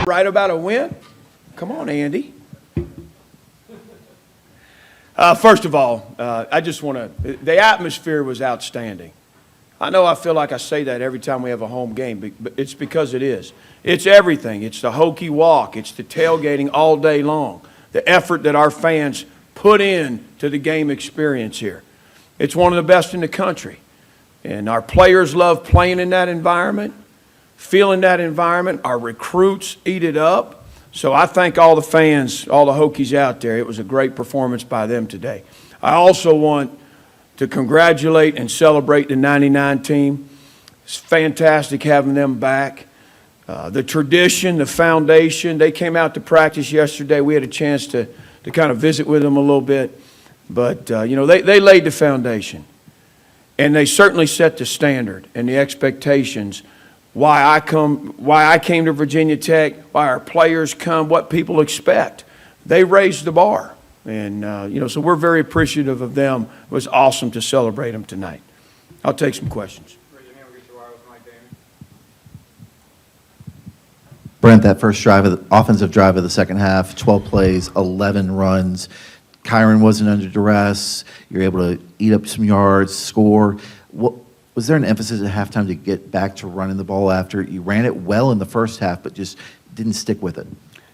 Right about a win? Come on, Andy. First of all, I just want to, the atmosphere was outstanding. I know I feel like I say that every time we have a home game, but it's because it is. It's everything. It's the Hokie walk. It's the tailgating all day long. The effort that our fans put in to the game experience here. It's one of the best in the country. And our players love playing in that environment, feeling that environment. Our recruits eat it up. So I thank all the fans, all the Hokies out there. It was a great performance by them today. I also want to congratulate and celebrate the 99 team. It's fantastic having them back. The tradition, the foundation, they came out to practice yesterday. We had a chance to kind of visit with them a little bit. But, they laid the foundation. And they certainly set the standard and the expectations. Why I came to Virginia Tech, why our players come, what people expect. They raised the bar. And, so we're very appreciative of them. It was awesome to celebrate them tonight. I'll take some questions. Brent, that first drive, of the offensive drive of the second half, 12 plays, 11 runs. Kyron wasn't under duress. You're able to eat up some yards, score. Was there an emphasis at halftime to get back to running the ball after you ran it well in the first half, but just didn't stick with it?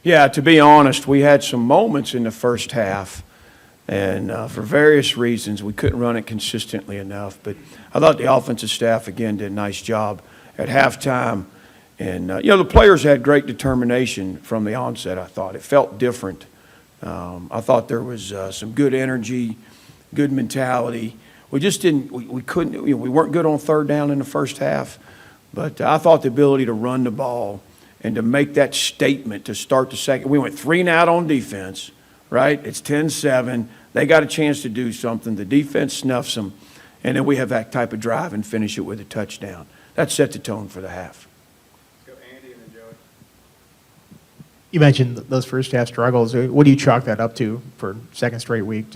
Yeah, to be honest, we had some moments in the first half, and for various reasons, we couldn't run it consistently enough. But I thought the offensive staff, again, did a nice job at halftime. And, the players had great determination from the onset, I thought. It felt different. I thought there was some good energy, good mentality. We just didn't, we couldn't, we weren't good on third down in the first half. But I thought the ability to run the ball and to make that statement to start the second. We went 3 and out on defense, right? It's 10-7. They got a chance to do something. The defense snuffs them. And then we have that type of drive and finish it with a touchdown. That set the tone for the half. Let's go Andy and then Joey. You mentioned those first half struggles. What do you chalk that up to for second straight week?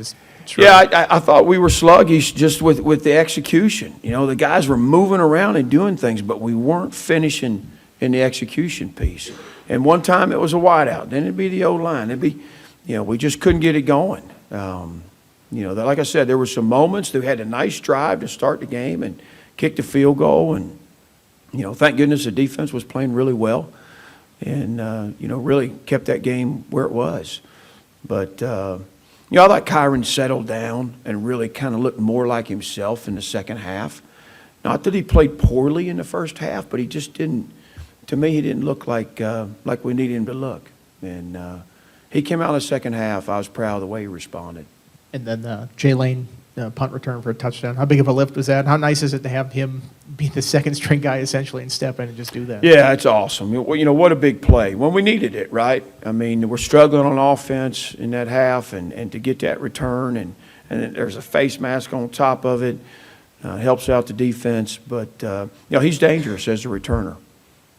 Yeah, I thought we were sluggish just with the execution. The guys were moving around and doing things, but we weren't finishing in the execution piece. And one time it was a wideout. Then it'd be the O-line. It'd be, we just couldn't get it going. Like I said, there were some moments. They had a nice drive to start the game and kicked a field goal. And, thank goodness the defense was playing really well and, really kept that game where it was. But, I thought Kyron settled down and really kind of looked more like himself in the second half. Not that he played poorly in the first half, but he just didn't. To me, he didn't look like we needed him to look. And he came out in the second half. I was proud of the way he responded. And then Jay Lane, punt return for a touchdown. How big of a lift was that? How nice is it to have him be the second string guy essentially and step in and just do that? Yeah, it's awesome. What a big play. When we needed it, right? I mean, we're struggling on offense in that half, and to get that return, and there's a face mask on top of it, helps out the defense. But, he's dangerous as a returner.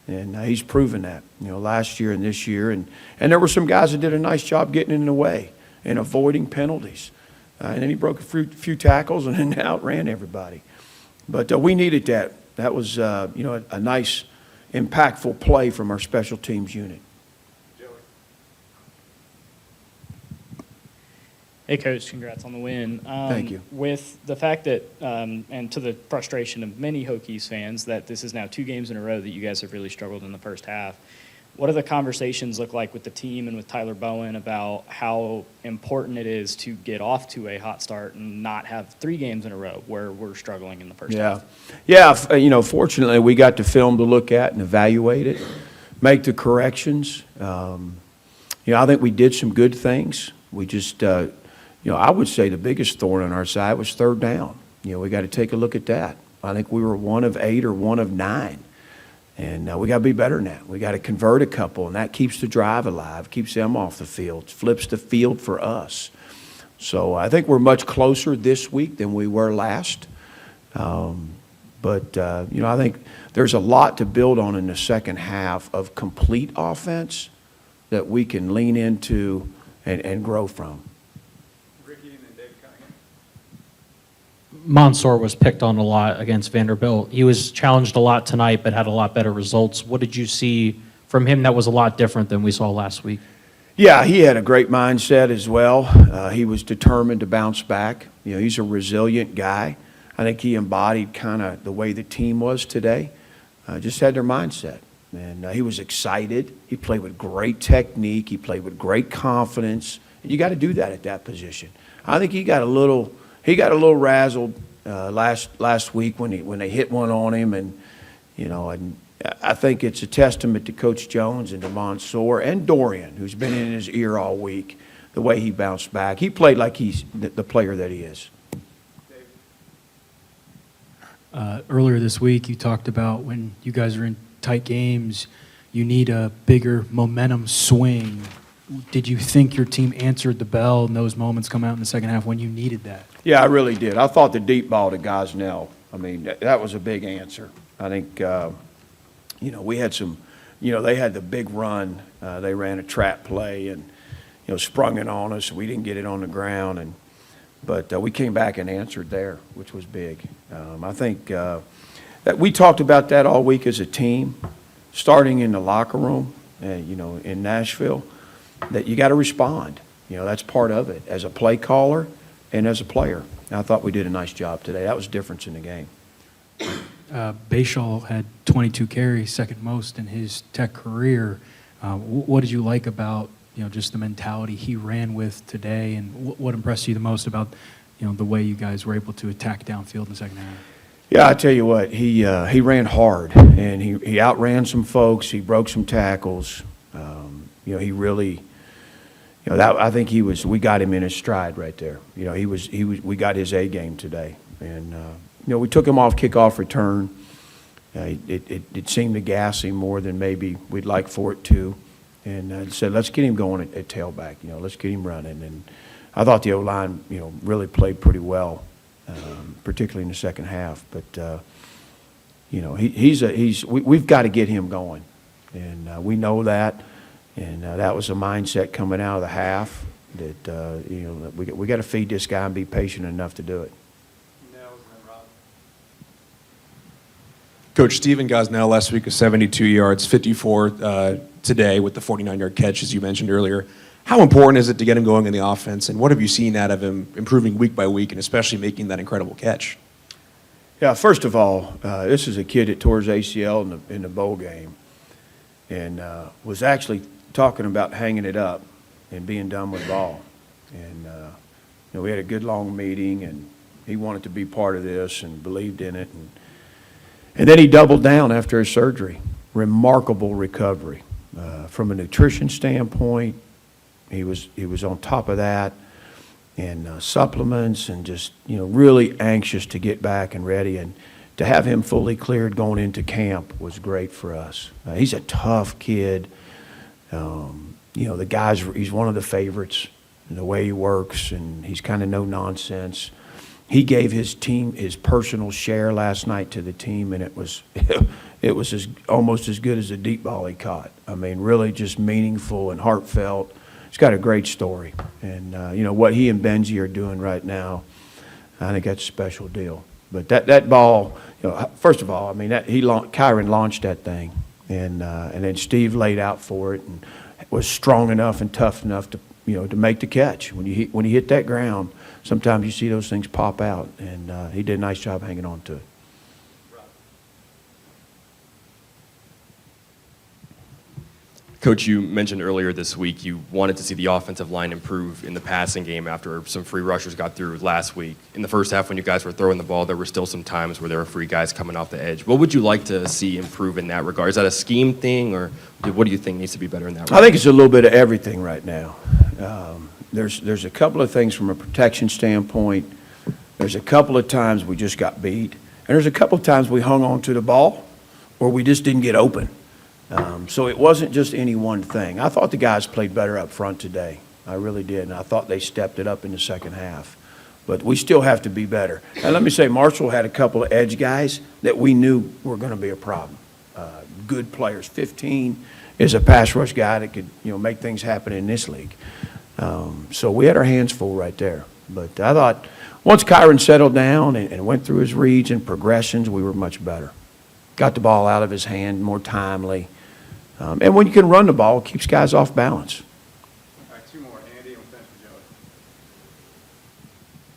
And he's proven that, last year and this year. And there were some guys that did a nice job getting in the way and avoiding penalties. And then he broke a few tackles and then outran everybody. But we needed that. That was, a nice, impactful play from our special teams unit. Hey, Coach, congrats on the win. Thank you. With the fact that, and to the frustration of many Hokies fans, that this is now 2 games in a row that you guys have really struggled in the first half, what do the conversations look like with the team and with Tyler Bowen about how important it is to get off to a hot start and not have 3 games in a row where we're struggling in the first half? Yeah, fortunately we got the film to look at and evaluate it, make the corrections. I think we did some good things. We just I would say the biggest thorn on our side was third down. We got to take a look at that. I think we were 1 of 8 or 1 of 9. And we got to be better than that. We got to convert a couple, and that keeps the drive alive, keeps them off the field, flips the field for us. So I think we're much closer this week than we were last. But I think there's a lot to build on in the second half of complete offense that we can lean into and grow from. Mansour was picked on a lot against Vanderbilt. He was challenged a lot tonight, but had a lot better results. What did you see from from him that was a lot different than we saw last week? Yeah, he had a great mindset as well. He was determined to bounce back. You know, he's a resilient guy. I think he embodied kind of the way the team was today. Just had their mindset. And he was excited. He played with great technique. He played with great confidence. And you got to do that at that position. I think he got a little razzled last week when they hit one on him, and I think it's a testament to Coach Jones and to Mansour and Dorian, who's been in his ear all week, the way he bounced back. He played like he's the player that he is. Earlier this week, you talked about when you guys are in tight games, you need a bigger momentum swing. Did you think your team answered the bell in those moments come out in the second half when you needed that? Yeah, I really did. I thought the deep ball to Gosnell, I mean, that was a big answer. I think, we had some, they had the big run. They ran a trap play and, sprung it on us. We didn't get it on the ground. But we came back and answered there, which was big. I think that we talked about that all week as a team, starting in the locker room, in Nashville, that you got to respond. That's part of it as a play caller and as a player. And I thought we did a nice job today. That was difference in the game. Bhayshul had 22 carries, second most in his Tech career. What did you like about just the mentality he ran with today, and what impressed you the most about the way you guys were able to attack downfield in the second half? Yeah, I tell you what, he ran hard, and he outran some folks. He broke some tackles. He really, I think we got him in his stride right there. We got his A game today, and we took him off kickoff return. It seemed to gas him more than maybe we'd like for it to, and said let's get him going at tailback. Let's get him running, and I thought the O-line really played pretty well. Particularly in the second half, but we've got to get him going, and we know that, and that was a mindset coming out of the half that we got to feed this guy and be patient enough to do it. Coach Stephen Gosnell last week was 72 yards, 54 today with the 49-yard catch, as you mentioned earlier. How important is it to get him going in the offense, and what have you seen out of him improving week by week and especially making that incredible catch? Yeah, first of all, this is a kid that tore his ACL in the bowl game and was actually talking about hanging it up and being done with ball. And we had a good long meeting, and he wanted to be part of this and believed in it. And then he doubled down after his surgery. Remarkable recovery from a nutrition standpoint. He was on top of that, and supplements, and just really anxious to get back and ready, and to have him fully cleared going into camp was great for us. He's a tough kid. He's one of the favorites in the way he works, and he's kind of no nonsense. He gave his team his personal share last night to the team, and it was almost as good as a deep ball he caught. I mean, really just meaningful and heartfelt. He's got a great story, and what he and Benji are doing right now, I think that's a special deal. But that ball, first of all, I mean, Kyron launched that thing, and then Steve laid out for it and was strong enough and tough enough to make the catch. When you hit that ground, sometimes you see those things pop out, and he did a nice job hanging on to it. Coach, you mentioned earlier this week you wanted to see the offensive line improve in the passing game after some free rushers got through last week. In the first half, when you guys were throwing the ball, there were still some times where there were free guys coming off the edge. What would you like to see improve in that regard? Is that a scheme thing, or what do you think needs to be better in that regard? I think it's a little bit of everything right now. There's a couple of things from a protection standpoint. There's a couple of times we just got beat, and there's a couple of times we hung on to the ball or we just didn't get open. So it wasn't just any one thing. I thought the guys played better up front today. I really did, and I thought they stepped it up in the second half. But we still have to be better. And let me say, Marshall had a couple of edge guys that we knew were going to be a problem. Good players. 15 is a pass rush guy that could make things happen in this league. So we had our hands full right there. But I thought once Kyron settled down and went through his reads and progressions, we were much better. Got the ball out of his hand more timely. And when you can run the ball, it keeps guys off balance. All right, two more. Andy, and we'll finish with Joey.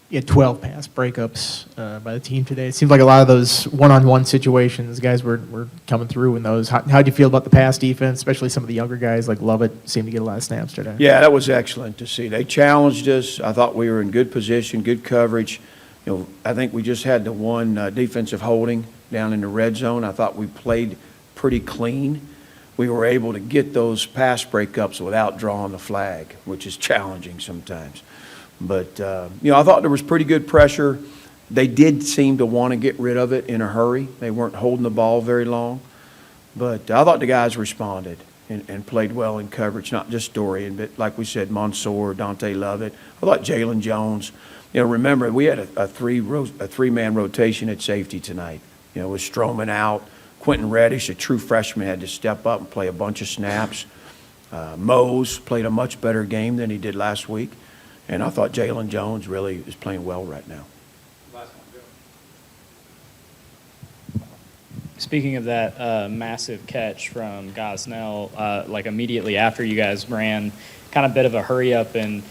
You had 12 pass breakups by the team today. It seemed like a lot of those one-on-one situations, guys were coming through in those. How do you feel about the pass defense, especially some of the younger guys like Lovett seemed to get a lot of snaps today? Yeah, that was excellent to see. They challenged us. I thought we were in good position, good coverage. I think we just had the one defensive holding down in the red zone. I thought we played pretty clean. We were able to get those pass breakups without drawing the flag, which is challenging sometimes. But, I thought there was pretty good pressure. They did seem to want to get rid of it in a hurry. They weren't holding the ball very long. But I thought the guys responded and played well in coverage, not just Dorian, but like we said, Mansour, Dante Lovett. I thought Jalen Jones. Remember, we had a three-man rotation at safety tonight. With Stroman out, Quentin Reddish, a true freshman, had to step up and play a bunch of snaps. Mose played a much better game than he did last week. And I thought Jalen Jones really is playing well right now. Last one, Joe. Speaking of that massive catch from Gosnell, like immediately after you guys ran kind of bit of a hurry up and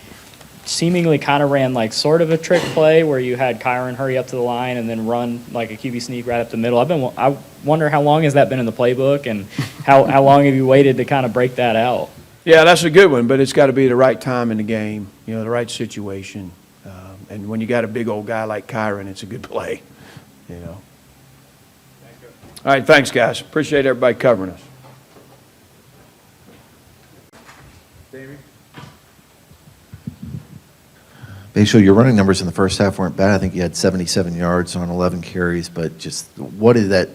seemingly kind of ran like sort of a trick play where you had Kyron hurry up to the line and then run like a QB sneak right up the middle. I wonder how long has that been in the playbook and how long have you waited to kind of break that out? Yeah, that's a good one, but it's got to be the right time in the game, the right situation. And when you got a big old guy like Kyron, it's a good play, All right, thanks, guys. Appreciate everybody covering us. Damien? Bhayshul, your running numbers in the first half weren't bad. I think you had 77 yards on 11 carries, but just what did that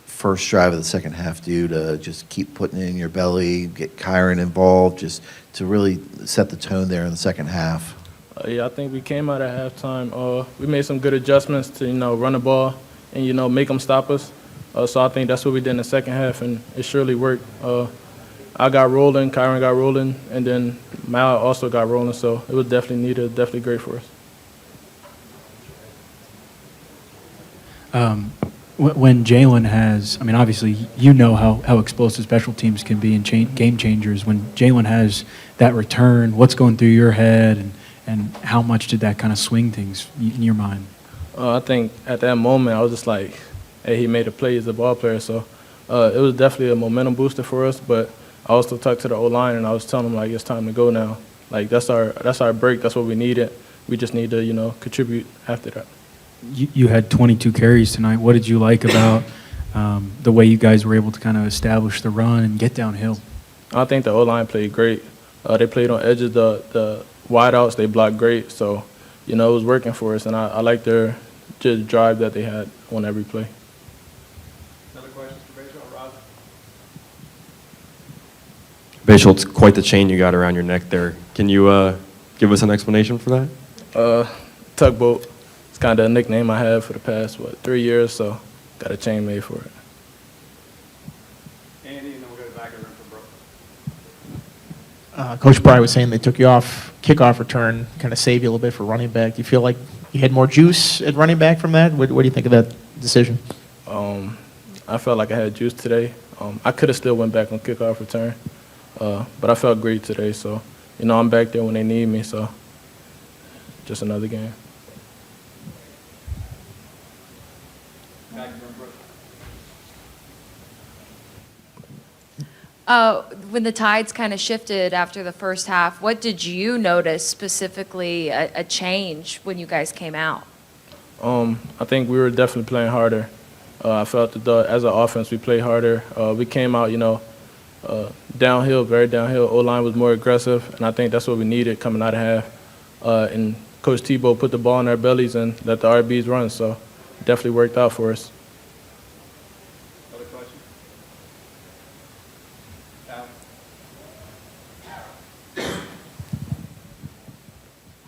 first drive of the second half do to just keep putting it in your belly, get Kyron involved, just to really set the tone there in the second half? Yeah, I think we came out at halftime. We made some good adjustments to, run the ball and, make them stop us. So I think that's what we did in the second half, and it surely worked. I got rolling, Kyron got rolling, and then Mal also got rolling, so it was definitely needed, definitely great for us. When Jalen has, obviously you know how explosive special teams can be and game changers. When Jalen has that return, what's going through your head, and how much did that kind of swing things in your mind? I think at that moment I was just like, hey, he made a play as a ball player, so it was definitely a momentum booster for us. But I also talked to the O-line and I was telling them like it's time to go now. Like that's our break. That's what we needed. We just need to contribute after that. You had 22 carries tonight. What did you like about the way you guys were able to kind of establish the run and get downhill? I think the O-line played great. They played on edges, the wideouts, they blocked great. So, it was working for us, and I like their just drive that they had on every play. Another questions for Bhayshul? Roger? Bhayshul, it's quite the chain you got around your neck there. Can you give us an explanation for that? Tugboat. It's kind of a nickname I have for the past, 3 years, so got a chain made for it. Andy, and then we'll go back to the room for Brooke. Coach Pry was saying they took you off kickoff return, kind of saved you a little bit for running back. Do you feel like you had more juice at running back from that? What do you think of that decision? I felt like I had juice today. I could have still went back on kickoff return, but I felt great today. So, I'm back there when they need me, so just another game. Back to the room, Brooke. When the tides kind of shifted after the first half, what did you notice specifically a change when you guys came out? I think we were definitely playing harder. I felt that as an offense we played harder. We came out, downhill, very downhill. O-line was more aggressive, and I think that's what we needed coming out of half. And Coach Tebow put the ball in our bellies and let the RBs run, so it definitely worked out for us. Other questions? Al?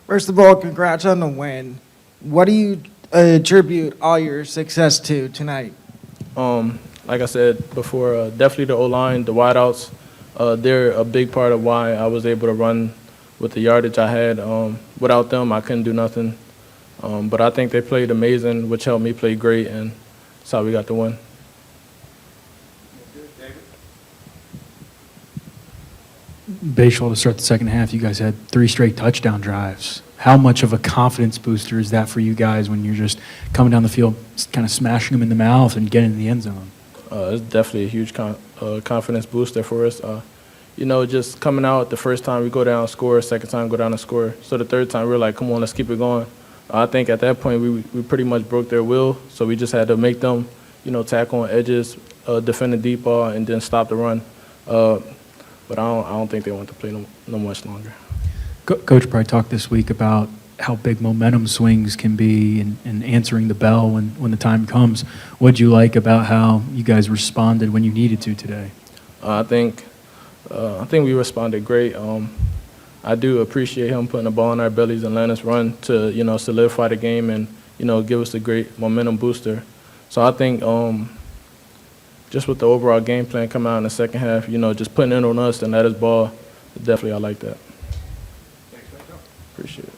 First of all, congrats on the win. What do you attribute all your success to tonight? Like I said before, definitely the O-line, the wideouts. They're a big part of why I was able to run with the yardage I had. Without them, I couldn't do nothing. But I think they played amazing, which helped me play great, and that's how we got the win. David? Bhayshul, to start the second half, you guys had 3 straight touchdown drives. How much of a confidence booster is that for you guys when you're just coming down the field, kind of smashing them in the mouth and getting in the end zone? It's definitely a huge confidence booster for us. You know, just coming out the first time we go down and score, second time go down and score. So the third time we're like, come on, let's keep it going. I think at that point we pretty much broke their will, so we just had to make them, you know, tackle on edges, defend the deep ball, and then stop the run. But I don't think they want to play no much longer. Coach Pry talked this week about how big momentum swings can be and answering the bell when the time comes. What did you like about how you guys responded when you needed to today? I think we responded great. I do appreciate him putting the ball in our bellies and letting us run to, you know, solidify the game and, you know, give us a great momentum booster. So I think just with the overall game plan coming out in the second half, you know, just putting it on us and let us ball, definitely I like that. Thanks, Beto. Appreciate it.